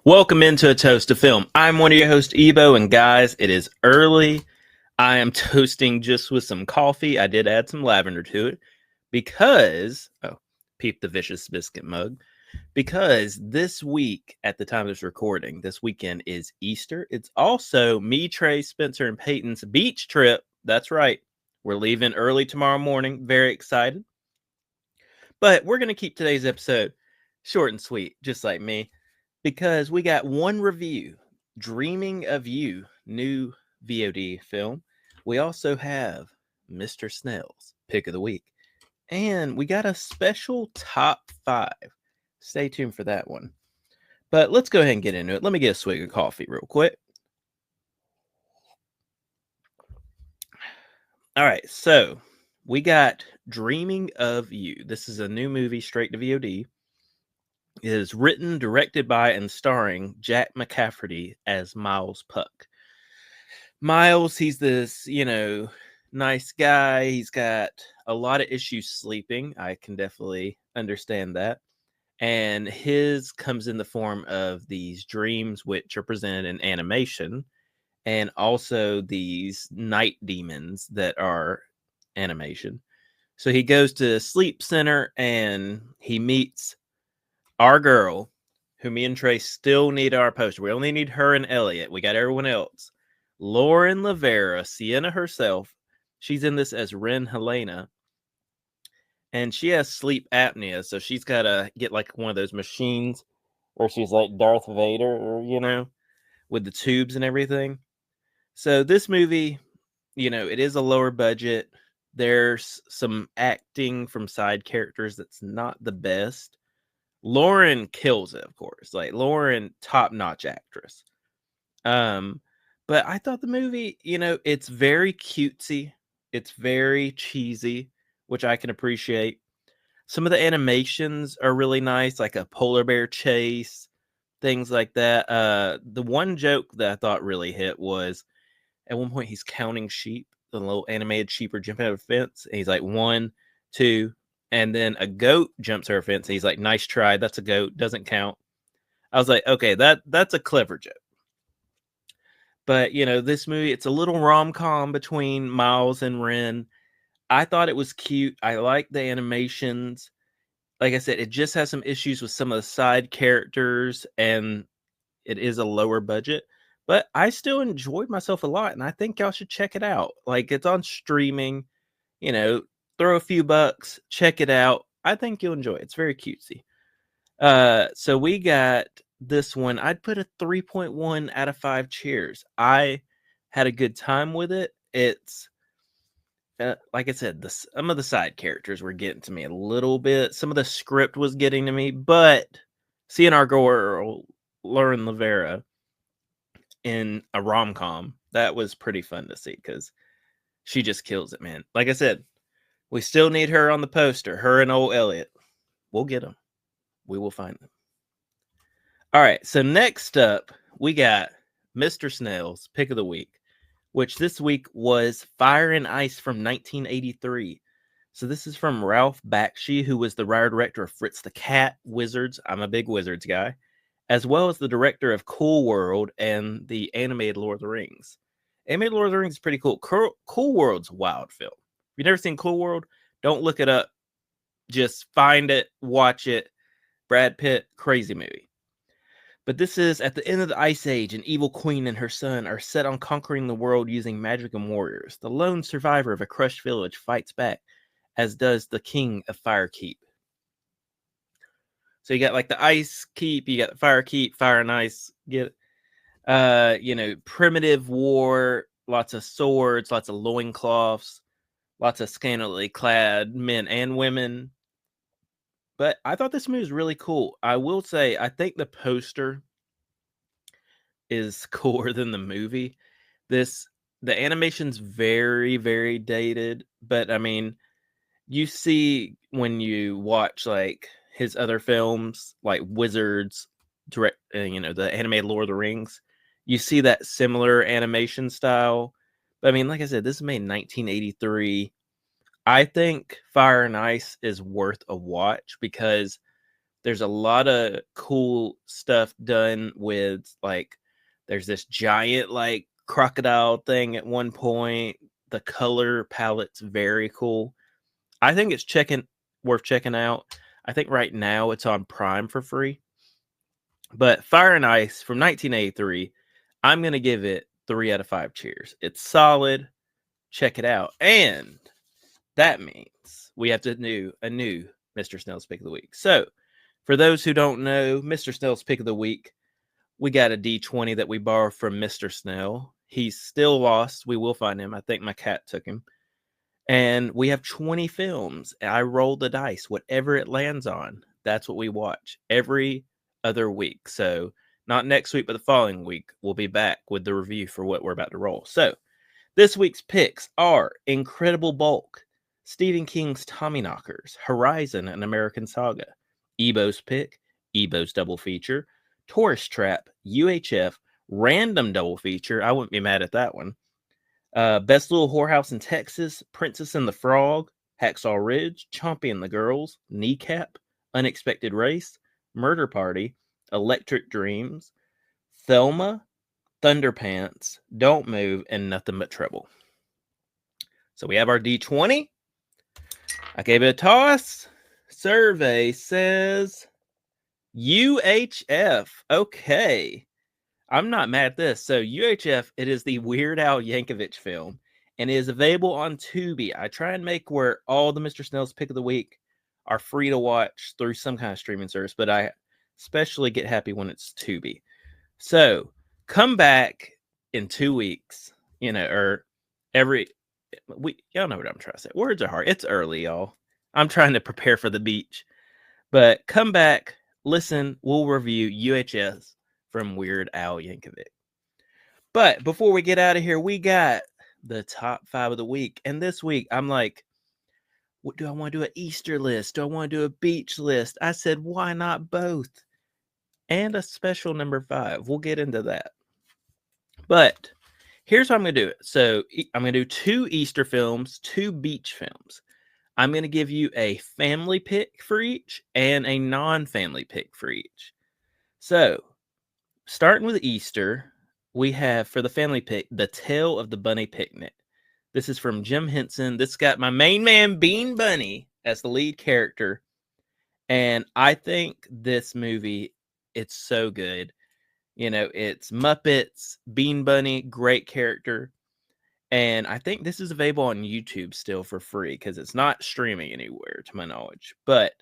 Welcome into A Toast of Film. I'm one of your hosts, Ebo, and guys, it is early. I am toasting just with some coffee. I did add some lavender to it because, peep the vicious biscuit mug, because this week, at the time of this recording, this weekend is Easter. It's also me, Trey, Spencer, and Peyton's beach trip. That's right. We're leaving early tomorrow morning. Very excited. But we're going to keep today's episode short and sweet, just like me, because we got one review, Dreaming of You, new VOD film. We also have Mr. Snail's Pick of the Week. And we got a special top 5. Stay tuned for that one. But let's go ahead and get into it. Let me get a swig of coffee real quick. All right, so we got Dreaming of You. This is a new movie straight to VOD. It is written, directed by, and starring Jack McCafferty as Miles Puck. Miles, he's this, nice guy. He's got a lot of issues sleeping. I can definitely understand that. And his comes in the form of these dreams, which are presented in animation, and also these night demons that are animation. So he goes to a sleep center and he meets our girl, who me and Trey still need our poster. We only need her and Elliot. We got everyone else. Lauren Lavera, Sienna herself. She's in this as Ren Helena. And she has sleep apnea, so she's got to get like one of those machines where she's like Darth Vader, with the tubes and everything. So this movie, it is a lower budget. There's some acting from side characters that's not the best. Lauren kills it, of course. Like Lauren, top-notch actress. But I thought the movie, it's very cutesy. It's very cheesy, which I can appreciate. Some of the animations are really nice, like a polar bear chase, things like that. The one joke that I thought really hit was at one point he's counting sheep. The little animated sheep are jumping over a fence. And he's like 1, 2, and then a goat jumps over a fence. And he's like, "Nice try. That's a goat. Doesn't count." I was like, okay, that's a clever joke. But this movie, it's a little rom-com between Miles and Ren. I thought it was cute. I like the animations. Like I said, it just has some issues with some of the side characters, and it is a lower budget. But I still enjoyed myself a lot, and I think y'all should check it out. Like, it's on streaming, throw a few bucks, check it out. I think you'll enjoy it. It's very cutesy. So we got this one. I'd put a 3.1 out of 5 cheers. I had a good time with it. It's like I said, some of the side characters were getting to me a little bit. Some of the script was getting to me, but seeing our girl Lauren Lavera in a rom-com, that was pretty fun to see because she just kills it, man. Like I said, we still need her on the poster. Her and old Elliot. We'll get them. We will find them. All right, so next up, we got Mr. Snail's Pick of the Week, which this week was Fire and Ice from 1983. So this is from Ralph Bakshi, who was the writer-director of Fritz the Cat, Wizards. I'm a big Wizards guy. As well as the director of Cool World and the animated Lord of the Rings. Animated Lord of the Rings is pretty cool. Cool World's a wild film. If you've never seen Cool World, don't look it up. Just find it, watch it. Brad Pitt, crazy movie. But this is at the end of the Ice Age, an evil queen and her son are set on conquering the world using magic and warriors. The lone survivor of a crushed village fights back, as does the king of Firekeep. So you got like the Ice Keep, you got the Fire Keep, Fire and Ice. Get it? Primitive war, lots of swords, lots of loincloths, lots of scantily clad men and women. But I thought this movie was really cool. I will say, I think the poster is cooler than the movie. The animation's very, very dated, but I mean, you see when you watch like his other films, like Wizards, the animated Lord of the Rings, you see that similar animation style. But I mean, like I said, this is made in 1983. I think Fire and Ice is worth a watch because There's a lot of cool stuff done with, like, there's this giant, like, crocodile thing at one point. The color palette's very cool. I think it's worth checking out. I think right now it's on Prime for free. But Fire and Ice from 1983, I'm going to give it 3 out of 5 cheers. It's solid. Check it out. And that means we have to do a new Mr. Snail's Pick of the Week. So, for those who don't know, Mr. Snail's Pick of the Week, we got a D20 that we borrowed from Mr. Snail. He's still lost. We will find him. I think my cat took him. And we have 20 films. I roll the dice. Whatever it lands on, that's what we watch every other week. So, not next week, but the following week, we'll be back with the review for what we're about to roll. So, this week's picks are Incredible Bulk, Stephen King's Tommyknockers, Horizon, an American Saga, Ebo's Pick, Ebo's Double Feature, Tourist Trap, UHF, Random Double Feature. I wouldn't be mad at that one. Best Little Whorehouse in Texas, Princess and the Frog, Hacksaw Ridge, Chompy and the Girls, Kneecap, Unexpected Race, Murder Party, Electric Dreams, Thelma, Thunderpants, Don't Move, and Nothing But Trouble. So we have our D20. I gave it a toss. Survey says UHF. Okay. I'm not mad at this. So UHF, it is the Weird Al Yankovic film, and it is available on Tubi. I try and make where all the Mr. Snail's Pick of the Week are free to watch through some kind of streaming service, but I especially get happy when it's Tubi. So come back in 2 weeks, or every week. Y'all know what I'm trying to say. Words are hard. It's early, y'all. I'm trying to prepare for the beach, but come back, listen. We'll review UHF from Weird Al Yankovic. But before we get out of here, we got the top 5 of the week. And this week, I'm like, what do I want to do? An Easter list? Do I want to do a beach list? I said, why not both? And a special number 5. We'll get into that. But here's how I'm going to do it. So I'm going to do 2 Easter films, 2 beach films. I'm going to give you a family pick for each and a non-family pick for each. So starting with Easter, we have for the family pick, The Tale of the Bunny Picnic. This is from Jim Henson. This got my main man, Bean Bunny, as the lead character. And I think this movie, it's so good. It's Muppets, Bean Bunny, great character. And I think this is available on YouTube still for free because it's not streaming anywhere to my knowledge. But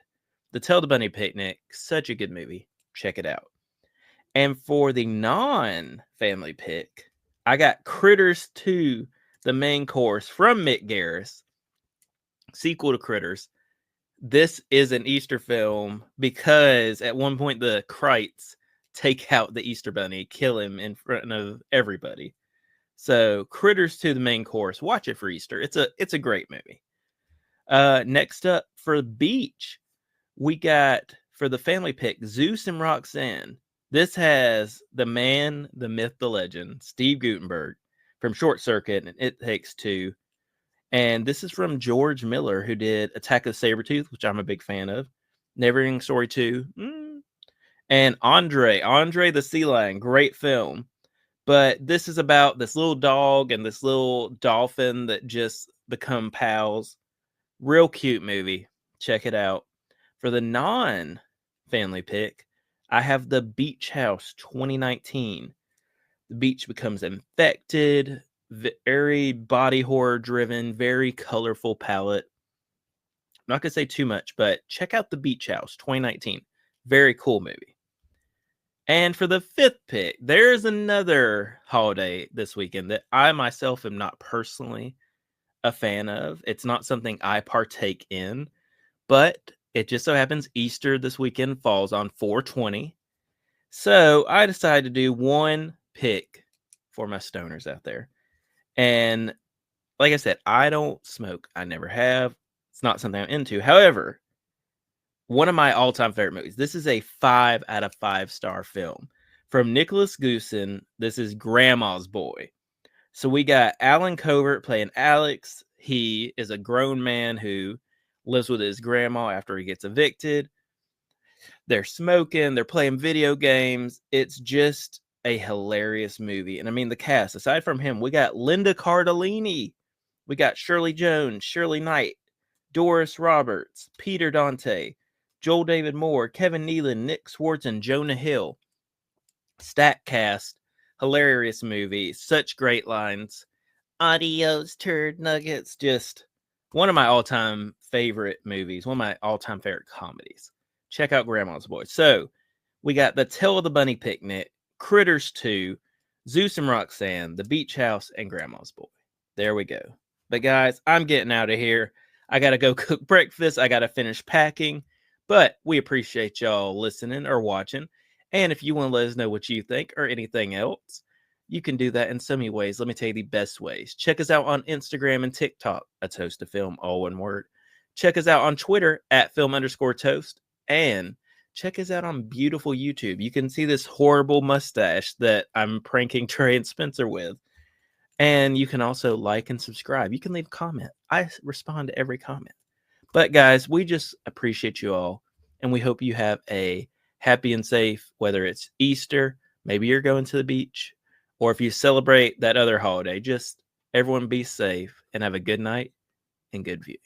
The Tale of the Bunny Picnic, such a good movie. Check it out. And for the non-family pick, I got Critters 2, the main course from Mick Garris, sequel to Critters. This is an Easter film because at one point the Krites take out the Easter Bunny, kill him in front of everybody. So Critters 2, the main course. Watch it for Easter. It's a great movie. Next up for the beach, we got for the family pick, Zeus and Roxanne. This has the man, the myth, the legend, Steve Guttenberg from Short Circuit and It Takes Two. And this is from George Miller, who did Attack of the Sabretooth, which I'm a big fan of. Neverending Story 2. And Andre the Sea Lion. Great film. But this is about this little dog and this little dolphin that just become pals. Real cute movie. Check it out. For the non-family pick, I have The Beach House 2019. The beach becomes infected, very body horror driven, very colorful palette. I'm not going to say too much, but check out The Beach House 2019. Very cool movie. And for the 5th pick, there's another holiday this weekend that I myself am not personally a fan of. It's not something I partake in, but it just so happens Easter this weekend falls on 4/20. So I decided to do one pick for my stoners out there. And like I said, I don't smoke. I never have. It's not something I'm into. However, one of my all-time favorite movies. This is a 5 out of 5-star film from Nicholas Goosen. This is Grandma's Boy. So we got Alan Covert playing Alex. He is a grown man who lives with his grandma after he gets evicted. They're smoking, they're playing video games. It's just a hilarious movie. And I mean, the cast, aside from him, we got Linda Cardellini, we got Shirley Jones, Shirley Knight, Doris Roberts, Peter Dante, Joel David Moore, Kevin Nealon, Nick Swartz, and Jonah Hill. Stack cast, hilarious movie, such great lines. Adios, turd nuggets. Just one of my all-time favorite movies, one of my all-time favorite comedies. Check out Grandma's Boy. So we got The Tale of the Bunny Picnic, Critters 2, Zeus and Roxanne, The Beach House, and Grandma's Boy. There we go. But guys, I'm getting out of here. I got to go cook breakfast. I got to finish packing. But we appreciate y'all listening or watching. And if you want to let us know what you think or anything else, you can do that in so many ways. Let me tell you the best ways. Check us out on Instagram and TikTok, A Toast to Film, all one word. Check us out on Twitter at film_toast. And check us out on beautiful YouTube. You can see this horrible mustache that I'm pranking Trey and Spencer with. And you can also like and subscribe. You can leave a comment. I respond to every comment. But guys, we just appreciate you all. And we hope you have a happy and safe, whether it's Easter, maybe you're going to the beach, or if you celebrate that other holiday. Just everyone be safe and have a good night and good viewing.